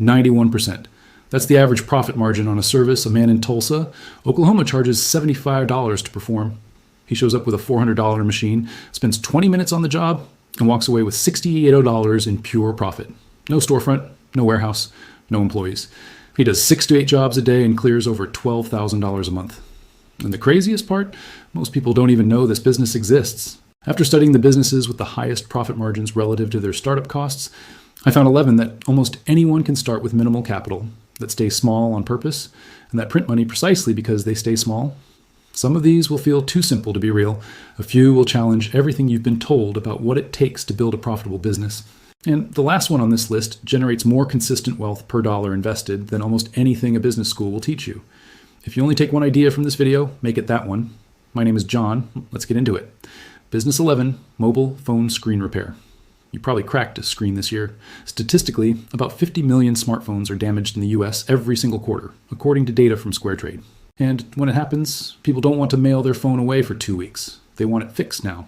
91%. That's the average profit margin on a service a man in Tulsa, Oklahoma charges $75 to perform. He shows up with a $400 machine, spends 20 minutes on the job, and walks away with $68 in pure profit. No storefront, no warehouse, no employees. He does 6 to 8 jobs a day and clears over $12,000 a month. And the craziest part, most people don't even know this business exists. After studying the businesses with the highest profit margins relative to their startup costs, I found 11 that almost anyone can start with minimal capital, that stay small on purpose, and that print money precisely because they stay small. Some of these will feel too simple to be real. A few will challenge everything you've been told about what it takes to build a profitable business. And the last one on this list generates more consistent wealth per dollar invested than almost anything a business school will teach you. If you only take one idea from this video, make it that one. My name is John. Let's get into it. Business 11, mobile phone screen repair. You probably cracked a screen this year. Statistically, about 50 million smartphones are damaged in the US every single quarter, according to data from SquareTrade. And when it happens, people don't want to mail their phone away for 2 weeks. They want it fixed now.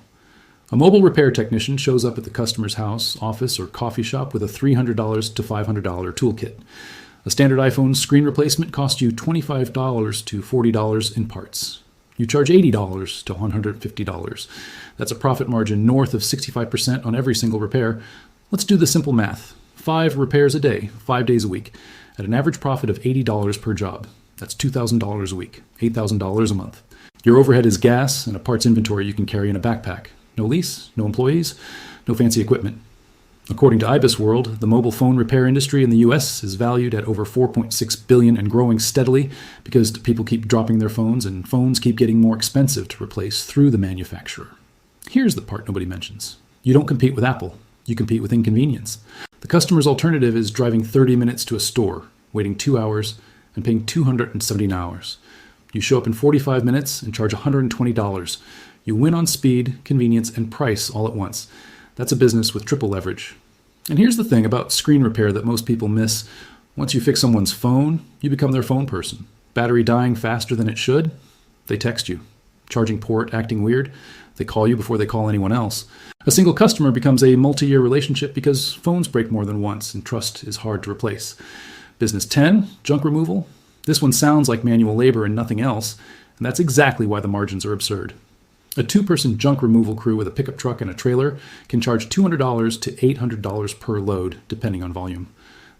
A mobile repair technician shows up at the customer's house, office, or coffee shop with a $300 to $500 toolkit. A standard iPhone screen replacement costs you $25 to $40 in parts. You charge $80 to $150. That's a profit margin north of 65% on every single repair. Let's do the simple math. 5 repairs a day, 5 days a week, at an average profit of $80 per job. That's $2,000 a week, $8,000 a month. Your overhead is gas and a parts inventory you can carry in a backpack. No lease, no employees, no fancy equipment. According to IBISWorld, the mobile phone repair industry in the US is valued at over $4.6 billion and growing steadily because people keep dropping their phones and phones keep getting more expensive to replace through the manufacturer. Here's the part nobody mentions. You don't compete with Apple. You compete with inconvenience. The customer's alternative is driving 30 minutes to a store, waiting 2 hours, and paying $270. You show up in 45 minutes and charge $120. You win on speed, convenience, and price all at once. That's a business with triple leverage. And here's the thing about screen repair that most people miss. Once you fix someone's phone, you become their phone person. Battery dying faster than it should? They text you. Charging port, acting weird? They call you before they call anyone else. A single customer becomes a multi-year relationship because phones break more than once and trust is hard to replace. Business 10, junk removal. This one sounds like manual labor and nothing else, and that's exactly why the margins are absurd. A 2-person junk removal crew with a pickup truck and a trailer can charge $200 to $800 per load, depending on volume.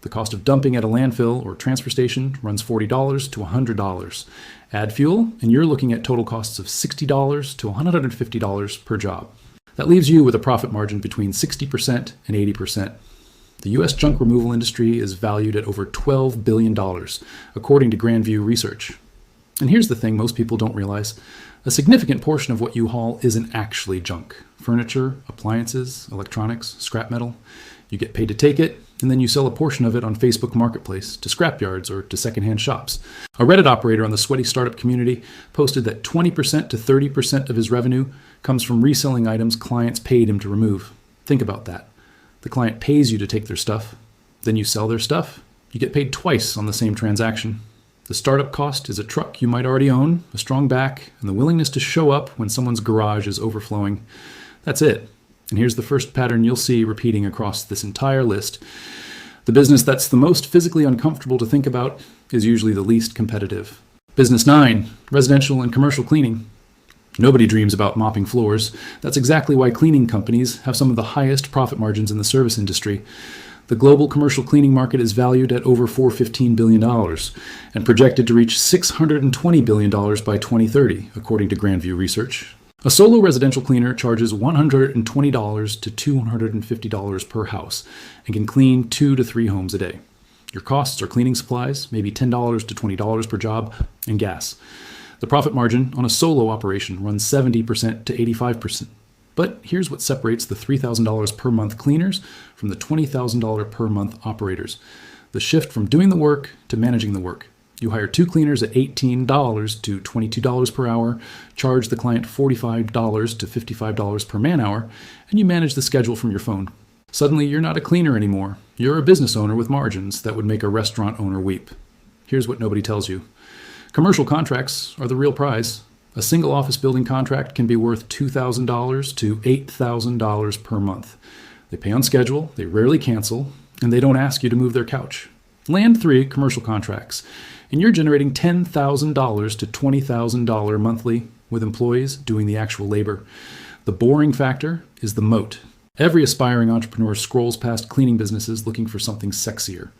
The cost of dumping at a landfill or transfer station runs $40 to $100. Add fuel, and you're looking at total costs of $60 to $150 per job. That leaves you with a profit margin between 60% and 80%. The U.S. junk removal industry is valued at over $12 billion, according to Grandview Research. And here's the thing most people don't realize. A significant portion of what you haul isn't actually junk. Furniture, appliances, electronics, scrap metal. You get paid to take it, and then you sell a portion of it on Facebook Marketplace to scrapyards or to secondhand shops. A Reddit operator on the sweaty startup community posted that 20% to 30% of his revenue comes from reselling items clients paid him to remove. Think about that. The client pays you to take their stuff. Then you sell their stuff. You get paid twice on the same transaction. The startup cost is a truck you might already own, a strong back, and the willingness to show up when someone's garage is overflowing. That's it. And here's the first pattern you'll see repeating across this entire list. The business that's the most physically uncomfortable to think about is usually the least competitive. Business 9, residential and commercial cleaning. Nobody dreams about mopping floors. That's exactly why cleaning companies have some of the highest profit margins in the service industry. The global commercial cleaning market is valued at over $415 billion and projected to reach $620 billion by 2030, according to Grandview Research. A solo residential cleaner charges $120 to $250 per house and can clean 2 to 3 homes a day. Your costs are cleaning supplies, maybe $10 to $20 per job, and gas. The profit margin on a solo operation runs 70% to 85%. But here's what separates the $3,000 per month cleaners from the $20,000 per month operators. The shift from doing the work to managing the work. You hire 2 cleaners at $18 to $22 per hour, charge the client $45 to $55 per man hour, and you manage the schedule from your phone. Suddenly, you're not a cleaner anymore. You're a business owner with margins that would make a restaurant owner weep. Here's what nobody tells you. Commercial contracts are the real prize. A single office building contract can be worth $2,000 to $8,000 per month. They pay on schedule, they rarely cancel, and they don't ask you to move their couch. Land 3 commercial contracts, and you're generating $10,000 to $20,000 monthly with employees doing the actual labor. The boring factor is the moat. Every aspiring entrepreneur scrolls past cleaning businesses looking for something sexier.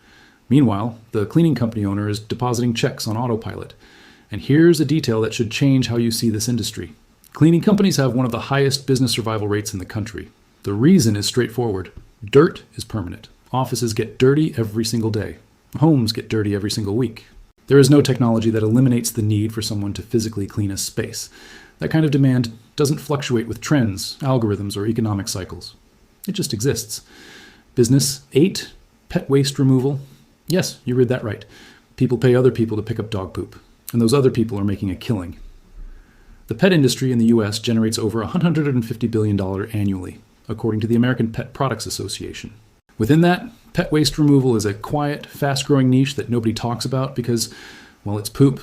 Meanwhile, the cleaning company owner is depositing checks on autopilot. And here's a detail that should change how you see this industry. Cleaning companies have one of the highest business survival rates in the country. The reason is straightforward. Dirt is permanent. Offices get dirty every single day. Homes get dirty every single week. There is no technology that eliminates the need for someone to physically clean a space. That kind of demand doesn't fluctuate with trends, algorithms, or economic cycles. It just exists. Business 8, pet waste removal. Yes, you read that right. People pay other people to pick up dog poop, and those other people are making a killing. The pet industry in the U.S. generates over $150 billion annually, according to the American Pet Products Association. Within that, pet waste removal is a quiet, fast-growing niche that nobody talks about because, well, it's poop.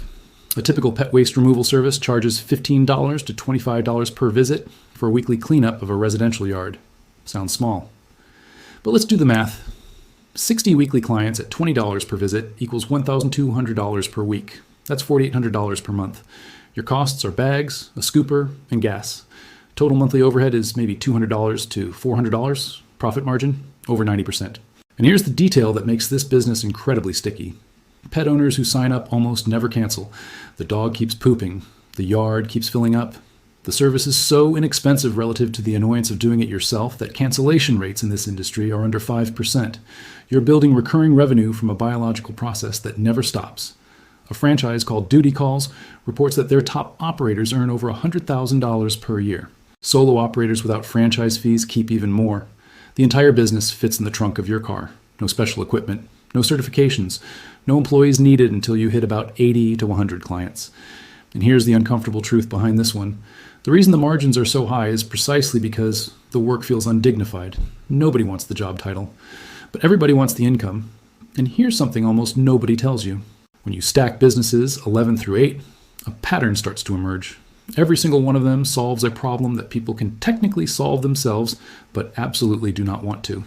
A typical pet waste removal service charges $15 to $25 per visit for a weekly cleanup of a residential yard. Sounds small. But let's do the math. 60 weekly clients at $20 per visit equals $1,200 per week. That's $4,800 per month. Your costs are bags, a scooper, and gas. Total monthly overhead is maybe $200 to $400. Profit margin, over 90%. And here's the detail that makes this business incredibly sticky. Pet owners who sign up almost never cancel. The dog keeps pooping. The yard keeps filling up. The service is so inexpensive relative to the annoyance of doing it yourself that cancellation rates in this industry are under 5%. You're building recurring revenue from a biological process that never stops. A franchise called Duty Calls reports that their top operators earn over $100,000 per year. Solo operators without franchise fees keep even more. The entire business fits in the trunk of your car. No special equipment, no certifications, no employees needed until you hit about 80 to 100 clients. And here's the uncomfortable truth behind this one. The reason the margins are so high is precisely because the work feels undignified. Nobody wants the job title, but everybody wants the income. And here's something almost nobody tells you. When you stack businesses 11 through 8, a pattern starts to emerge. Every single one of them solves a problem that people can technically solve themselves, but absolutely do not want to.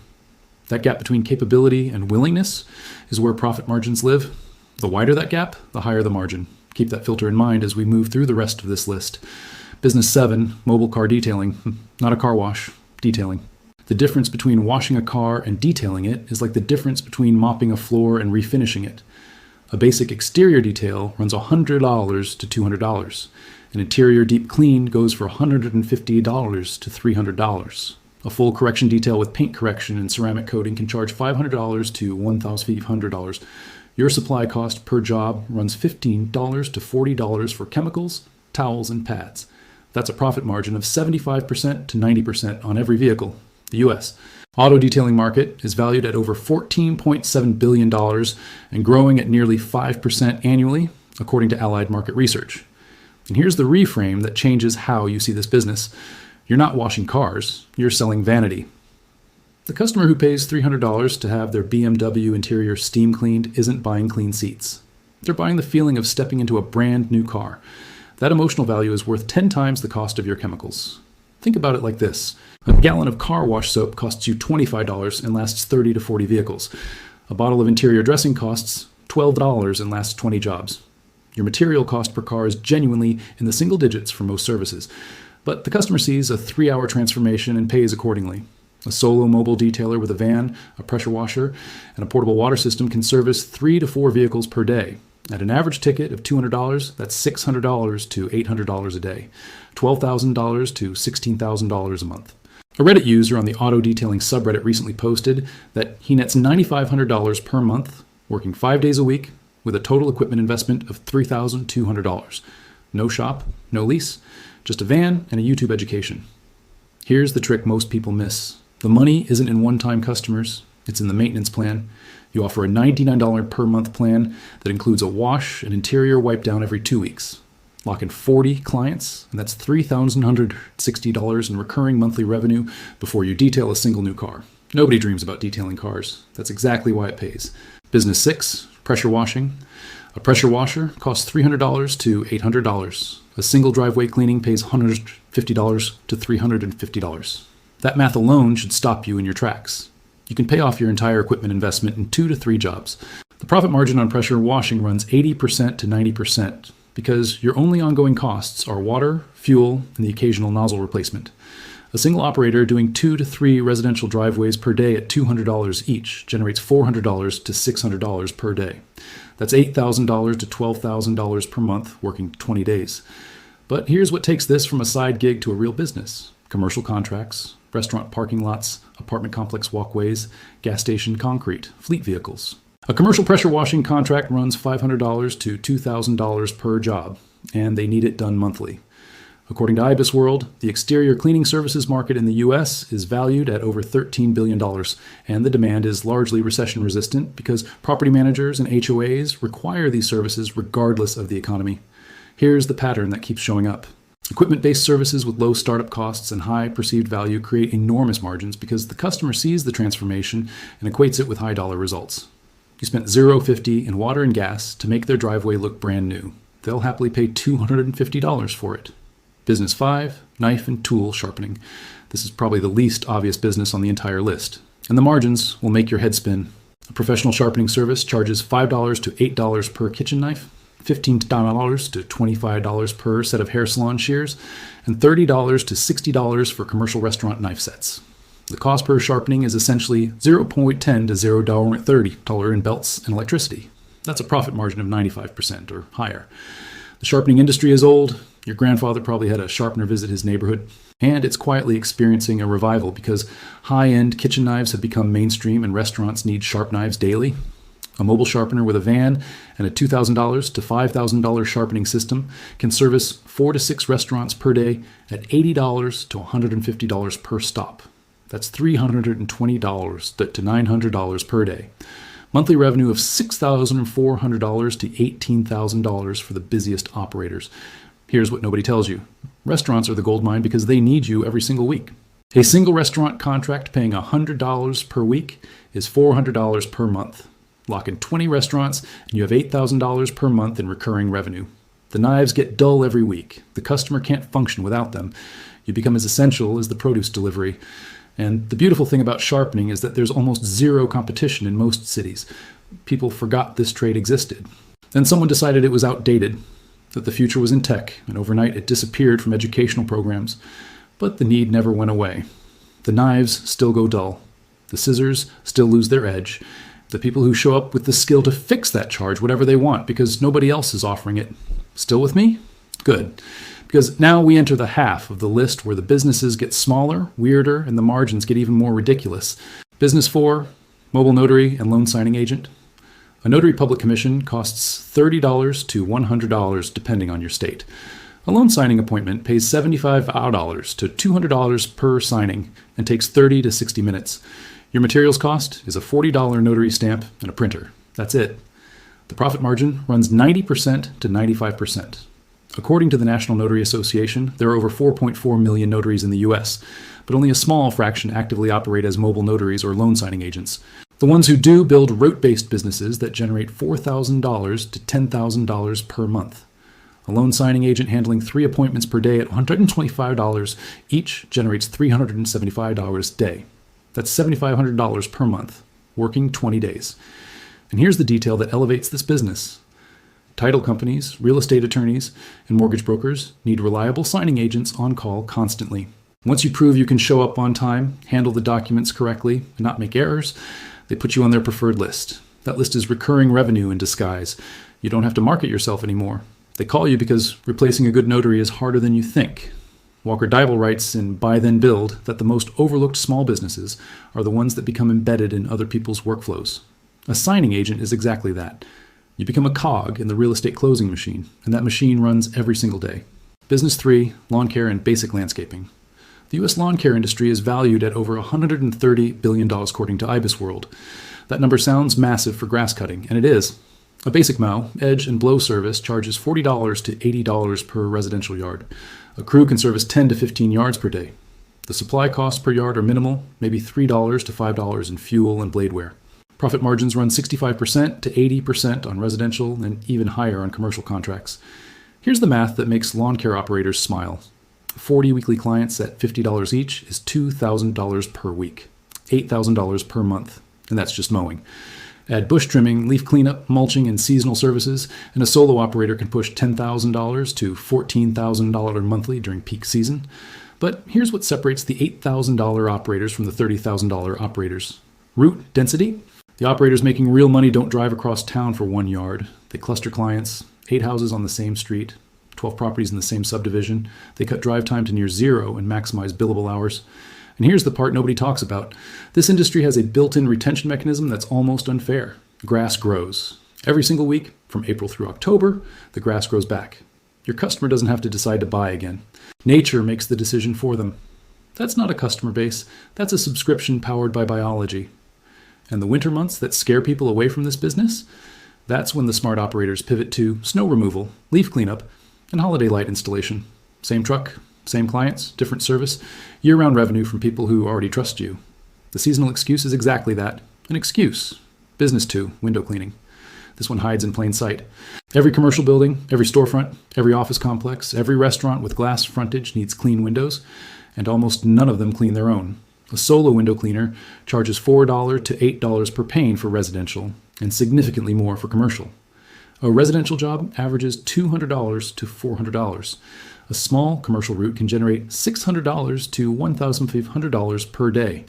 That gap between capability and willingness is where profit margins live. The wider that gap, the higher the margin. Keep that filter in mind as we move through the rest of this list. Business 7, mobile car detailing. Not a car wash, detailing. The difference between washing a car and detailing it is like the difference between mopping a floor and refinishing it. A basic exterior detail runs $100 to $200. An interior deep clean goes for $150 to $300. A full correction detail with paint correction and ceramic coating can charge $500 to $1,500. Your supply cost per job runs $15 to $40 for chemicals, towels, and pads. That's a profit margin of 75% to 90% on every vehicle. The U.S. auto detailing market is valued at over $14.7 billion and growing at nearly 5% annually, according to Allied Market Research. And here's the reframe that changes how you see this business. You're not washing cars, you're selling vanity. The customer who pays $300 to have their BMW interior steam cleaned isn't buying clean seats. They're buying the feeling of stepping into a brand new car. That emotional value is worth 10 times the cost of your chemicals. Think about it like this. A gallon of car wash soap costs you $25 and lasts 30 to 40 vehicles. A bottle of interior dressing costs $12 and lasts 20 jobs. Your material cost per car is genuinely in the single digits for most services, but the customer sees a 3-hour transformation and pays accordingly. A solo mobile detailer with a van, a pressure washer, and a portable water system can service 3 to 4 vehicles per day. At an average ticket of $200, that's $600 to $800 a day, $12,000 to $16,000 a month. A Reddit user on the auto detailing subreddit recently posted that he nets $9,500 per month, working 5 days a week, with a total equipment investment of $3,200. No shop, no lease, just a van and a YouTube education. Here's the trick most people miss. The money isn't in one-time customers, it's in the maintenance plan. You offer a $99 per month plan that includes a wash and interior wipe down every 2 weeks. Lock in 40 clients, and that's $3,160 in recurring monthly revenue before you detail a single new car. Nobody dreams about detailing cars. That's exactly why it pays. Business 6, pressure washing. A pressure washer costs $300 to $800. A single driveway cleaning pays $150 to $350. That math alone should stop you in your tracks. You can pay off your entire equipment investment in 2 to 3 jobs. The profit margin on pressure washing runs 80% to 90% because your only ongoing costs are water, fuel, and the occasional nozzle replacement. A single operator doing 2 to 3 residential driveways per day at $200 each generates $400 to $600 per day. That's $8,000 to $12,000 per month working 20 days. But here's what takes this from a side gig to a real business: commercial contracts, restaurant parking lots, apartment complex walkways, gas station concrete, fleet vehicles. A commercial pressure washing contract runs $500 to $2,000 per job, and they need it done monthly. According to IBIS World, the exterior cleaning services market in the U.S. is valued at over $13 billion, and the demand is largely recession-resistant because property managers and HOAs require these services regardless of the economy. Here's the pattern that keeps showing up. Equipment-based services with low startup costs and high perceived value create enormous margins because the customer sees the transformation and equates it with high-dollar results. You spent $0.50 in water and gas to make their driveway look brand new. They'll happily pay $250 for it. Business 5, knife and tool sharpening. This is probably the least obvious business on the entire list, and the margins will make your head spin. A professional sharpening service charges $5 to $8 per kitchen knife, $15 to $25 per set of hair salon shears, and $30 to $60 for commercial restaurant knife sets. The cost per sharpening is essentially $0.10 to $0.30 in belts and electricity. That's a profit margin of 95% or higher. The sharpening industry is old. Your grandfather probably had a sharpener visit his neighborhood, and it's quietly experiencing a revival because high-end kitchen knives have become mainstream and restaurants need sharp knives daily. A mobile sharpener with a van and a $2,000 to $5,000 sharpening system can service 4 to 6 restaurants per day at $80 to $150 per stop. That's $320 to $900 per day. Monthly revenue of $6,400 to $18,000 for the busiest operators. Here's what nobody tells you. Restaurants are the gold mine because they need you every single week. A single restaurant contract paying $100 per week is $400 per month. Lock in 20 restaurants and you have $8,000 per month in recurring revenue. The knives get dull every week. The customer can't function without them. You become as essential as the produce delivery. And the beautiful thing about sharpening is that there's almost zero competition in most cities. People forgot this trade existed. Then someone decided it was outdated, that the future was in tech, and overnight it disappeared from educational programs. But the need never went away. The knives still go dull. The scissors still lose their edge. The people who show up with the skill to fix that charge whatever they want because nobody else is offering it. Still with me? Good. Because now we enter the half of the list where the businesses get smaller, weirder, and the margins get even more ridiculous. Business 4, mobile notary and loan signing agent. A notary public commission costs $30 to $100 depending on your state. A loan signing appointment pays $75 to $200 per signing and takes 30 to 60 minutes. Your materials cost is a $40 notary stamp and a printer. That's it. The profit margin runs 90% to 95%. According to the National Notary Association, there are over 4.4 million notaries in the U.S., but only a small fraction actively operate as mobile notaries or loan signing agents. The ones who do build rote-based businesses that generate $4,000 to $10,000 per month. A loan signing agent handling 3 appointments per day at $125 each generates $375 a day. That's $7,500 per month, working 20 days. And here's the detail that elevates this business. Title companies, real estate attorneys, and mortgage brokers need reliable signing agents on call constantly. Once you prove you can show up on time, handle the documents correctly, and not make errors, they put you on their preferred list. That list is recurring revenue in disguise. You don't have to market yourself anymore. They call you because replacing a good notary is harder than you think. Walker Deibel writes in Buy Then Build that the most overlooked small businesses are the ones that become embedded in other people's workflows. A signing agent is exactly that. You become a cog in the real estate closing machine, and that machine runs every single day. Business 3, lawn care and basic landscaping. The U.S. lawn care industry is valued at over $130 billion according to IBIS World. That number sounds massive for grass cutting, and it is. A basic mow, edge, and blow service charges $40 to $80 per residential yard. A crew can service 10 to 15 yards per day. The supply costs per yard are minimal, maybe $3 to $5 in fuel and blade wear. Profit margins run 65% to 80% on residential and even higher on commercial contracts. Here's the math that makes lawn care operators smile. 40 weekly clients at $50 each is $2,000 per week, $8,000 per month, and that's just mowing. Add bush trimming, leaf cleanup, mulching, and seasonal services, and a solo operator can push $10,000 to $14,000 monthly during peak season. But here's what separates the $8,000 operators from the $30,000 operators. Route density. The operators making real money don't drive across town for 1 yard. They cluster clients, 8 houses on the same street, 12 properties in the same subdivision. They cut drive time to near zero and maximize billable hours. And here's the part nobody talks about. This industry has a built-in retention mechanism that's almost unfair. Grass grows. Every single week, from April through October, the grass grows back. Your customer doesn't have to decide to buy again. Nature makes the decision for them. That's not a customer base. That's a subscription powered by biology. And the winter months that scare people away from this business? That's when the smart operators pivot to snow removal, leaf cleanup, and holiday light installation. Same truck, same clients, different service, year-round revenue from people who already trust you. The seasonal excuse is exactly that, an excuse. Business 2, window cleaning. This one hides in plain sight. Every commercial building, every storefront, every office complex, every restaurant with glass frontage needs clean windows, and almost none of them clean their own. A solo window cleaner charges $4 to $8 per pane for residential, and significantly more for commercial. A residential job averages $200 to $400. A small commercial route can generate $600 to $1,500 per day.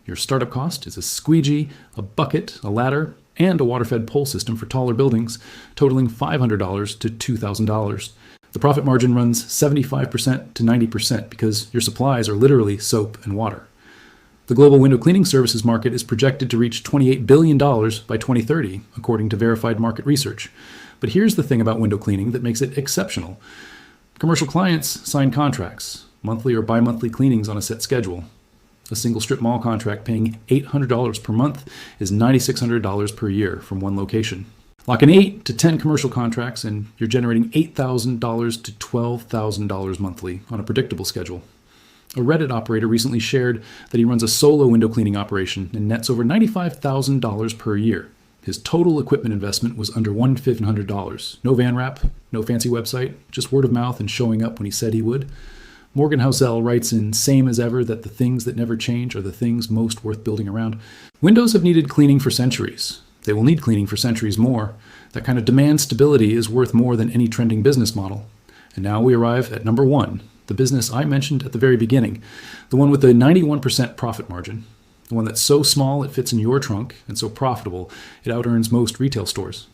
Your startup cost is a squeegee, a bucket, a ladder, and a water-fed pole system for taller buildings, totaling $500 to $2,000. The profit margin runs 75% to 90% because your supplies are literally soap and water. The global window cleaning services market is projected to reach $28 billion by 2030, according to verified market research. But here's the thing about window cleaning that makes it exceptional. Commercial clients sign contracts, monthly or bi-monthly cleanings on a set schedule. A single strip mall contract paying $800 per month is $9,600 per year from one location. Lock in 8 to 10 commercial contracts and you're generating $8,000 to $12,000 monthly on a predictable schedule. A Reddit operator recently shared that he runs a solo window cleaning operation and nets over $95,000 per year. His total equipment investment was under $1,500. No van wrap, no fancy website, just word of mouth and showing up when he said he would. Morgan Housel writes in Same as Ever that the things that never change are the things most worth building around. Windows have needed cleaning for centuries. They will need cleaning for centuries more. That kind of demand stability is worth more than any trending business model. And now we arrive at number 1, the business I mentioned at the very beginning, the one with the 91% profit margin. The one that's so small it fits in your trunk and so profitable it out-earns most retail stores.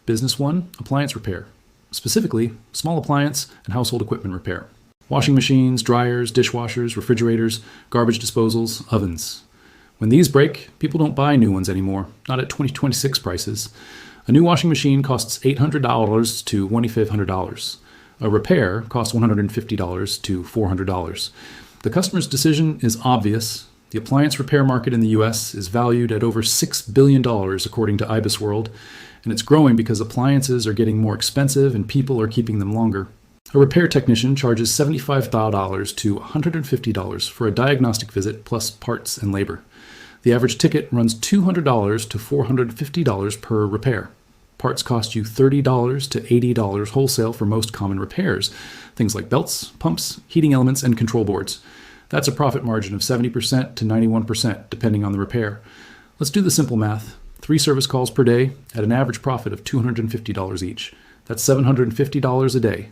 Business 1, appliance repair. Specifically, small appliance and household equipment repair. Washing machines, dryers, dishwashers, refrigerators, garbage disposals, ovens. When these break, people don't buy new ones anymore, not at 2026 prices. A new washing machine costs $800 to $2,500. A repair costs $150 to $400. The customer's decision is obvious. The appliance repair market in the U.S. is valued at over $6 billion, according to IBIS World, and it's growing because appliances are getting more expensive and people are keeping them longer. A repair technician charges $75 to $150 for a diagnostic visit plus parts and labor. The average ticket runs $200 to $450 per repair. Parts cost you $30 to $80 wholesale for most common repairs, things like belts, pumps, heating elements, and control boards. That's a profit margin of 70% to 91%, depending on the repair. Let's do the simple math. 3 service calls per day at an average profit of $250 each. That's $750 a day,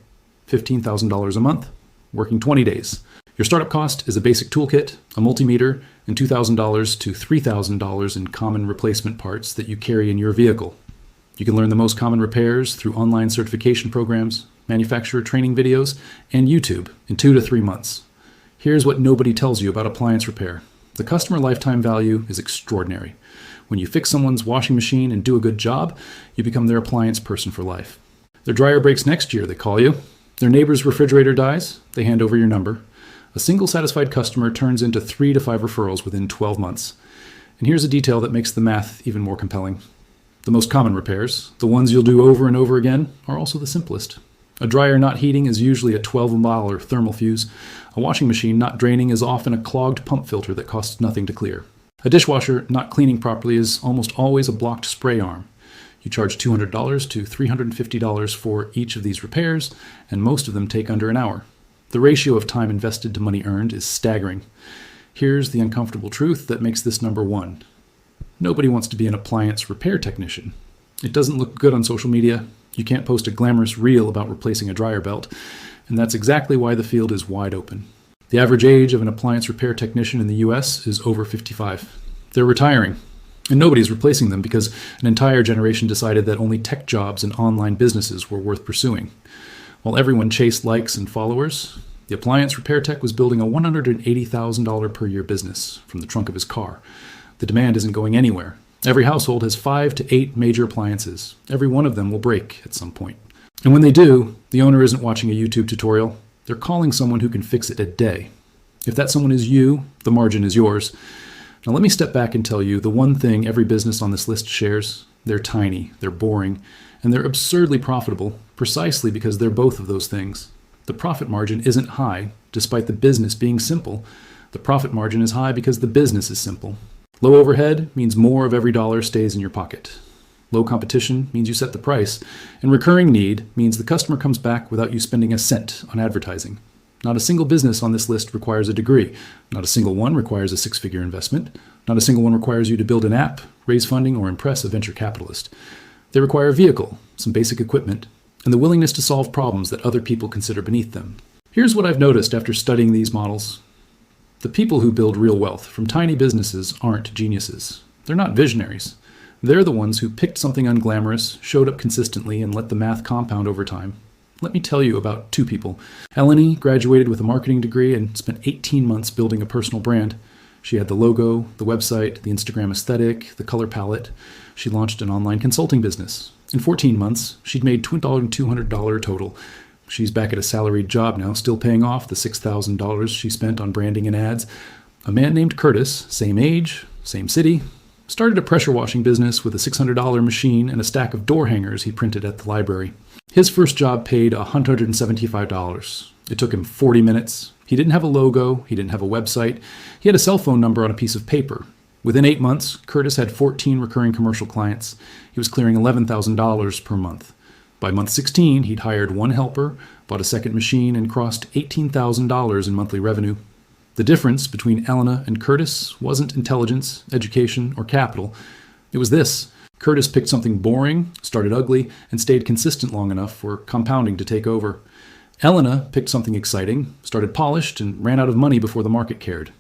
$15,000 a month, working 20 days. Your startup cost is a basic toolkit, a multimeter, and $2,000 to $3,000 in common replacement parts that you carry in your vehicle. You can learn the most common repairs through online certification programs, manufacturer training videos, and YouTube in 2 to 3 months. Here's what nobody tells you about appliance repair. The customer lifetime value is extraordinary. When you fix someone's washing machine and do a good job, you become their appliance person for life. Their dryer breaks next year, they call you. Their neighbor's refrigerator dies, they hand over your number. A single satisfied customer turns into 3 to 5 referrals within 12 months. And here's a detail that makes the math even more compelling. The most common repairs, the ones you'll do over and over again, are also the simplest. A dryer not heating is usually a 12-mile thermal fuse. A washing machine not draining is often a clogged pump filter that costs nothing to clear. A dishwasher not cleaning properly is almost always a blocked spray arm. You charge $200 to $350 for each of these repairs, and most of them take under an hour. The ratio of time invested to money earned is staggering. Here's the uncomfortable truth that makes this number 1. Nobody wants to be an appliance repair technician. It doesn't look good on social media. You can't post a glamorous reel about replacing a dryer belt. And that's exactly why the field is wide open. The average age of an appliance repair technician in the US is over 55. They're retiring. And nobody's replacing them because an entire generation decided that only tech jobs and online businesses were worth pursuing. While everyone chased likes and followers, the appliance repair tech was building a $180,000 per year business from the trunk of his car. The demand isn't going anywhere. Every household has 5 to 8 major appliances. Every one of them will break at some point. And when they do, the owner isn't watching a YouTube tutorial. They're calling someone who can fix it a day. If that someone is you, the margin is yours. Now let me step back and tell you the one thing every business on this list shares. They're tiny, they're boring, and they're absurdly profitable precisely because they're both of those things. The profit margin isn't high, despite the business being simple. The profit margin is high because the business is simple. Low overhead means more of every dollar stays in your pocket. Low competition means you set the price, and recurring need means the customer comes back without you spending a cent on advertising. Not a single business on this list requires a degree. Not a single one requires a 6-figure investment. Not a single one requires you to build an app, raise funding, or impress a venture capitalist. They require a vehicle, some basic equipment, and the willingness to solve problems that other people consider beneath them. Here's what I've noticed after studying these models. The people who build real wealth from tiny businesses aren't geniuses. They're not visionaries. They're the ones who picked something unglamorous, showed up consistently, and let the math compound over time. Let me tell you about 2 people. Eleni graduated with a marketing degree and spent 18 months building a personal brand. She had the logo, the website, the Instagram aesthetic, the color palette. She launched an online consulting business. In 14 months, she'd made $2,200 total. She's back at a salaried job now, still paying off the $6,000 she spent on branding and ads. A man named Curtis, same age, same city, started a pressure washing business with a $600 machine and a stack of door hangers he printed at the library. His first job paid $175. It took him 40 minutes. He didn't have a logo. He didn't have a website. He had a cell phone number on a piece of paper. Within 8 months, Curtis had 14 recurring commercial clients. He was clearing $11,000 per month. By month 16, he'd hired 1 helper, bought a second machine, and crossed $18,000 in monthly revenue. The difference between Elena and Curtis wasn't intelligence, education, or capital. It was this. Curtis picked something boring, started ugly, and stayed consistent long enough for compounding to take over. Elena picked something exciting, started polished, and ran out of money before the market cared.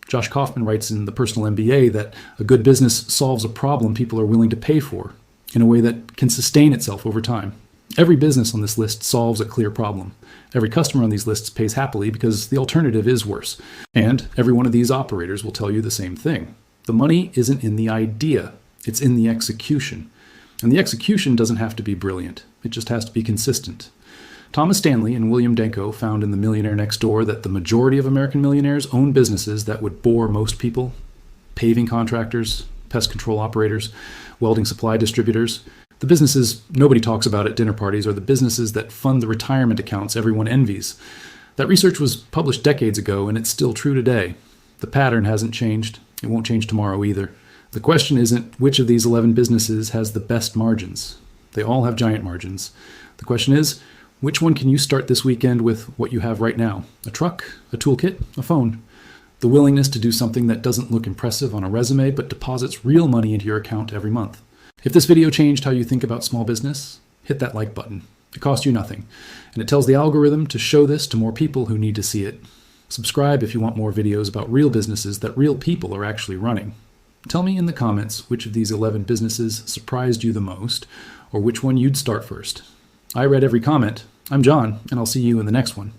Josh Kaufman writes in The Personal MBA that a good business solves a problem people are willing to pay for in a way that can sustain itself over time. Every business on this list solves a clear problem. Every customer on these lists pays happily because the alternative is worse. And every one of these operators will tell you the same thing. The money isn't in the idea. It's in the execution. And the execution doesn't have to be brilliant. It just has to be consistent. Thomas Stanley and William Denko found in The Millionaire Next Door that the majority of American millionaires own businesses that would bore most people. Paving contractors, pest control operators, welding supply distributors. The businesses nobody talks about at dinner parties are the businesses that fund the retirement accounts everyone envies. That research was published decades ago, and it's still true today. The pattern hasn't changed. It won't change tomorrow either. The question isn't which of these 11 businesses has the best margins. They all have giant margins. The question is, which one can you start this weekend with what you have right now? A truck, a toolkit, a phone. The willingness to do something that doesn't look impressive on a resume but deposits real money into your account every month. If this video changed how you think about small business, hit that like button. It costs you nothing, and it tells the algorithm to show this to more people who need to see it. Subscribe if you want more videos about real businesses that real people are actually running. Tell me in the comments which of these 11 businesses surprised you the most, or which one you'd start first. I read every comment. I'm John, and I'll see you in the next one.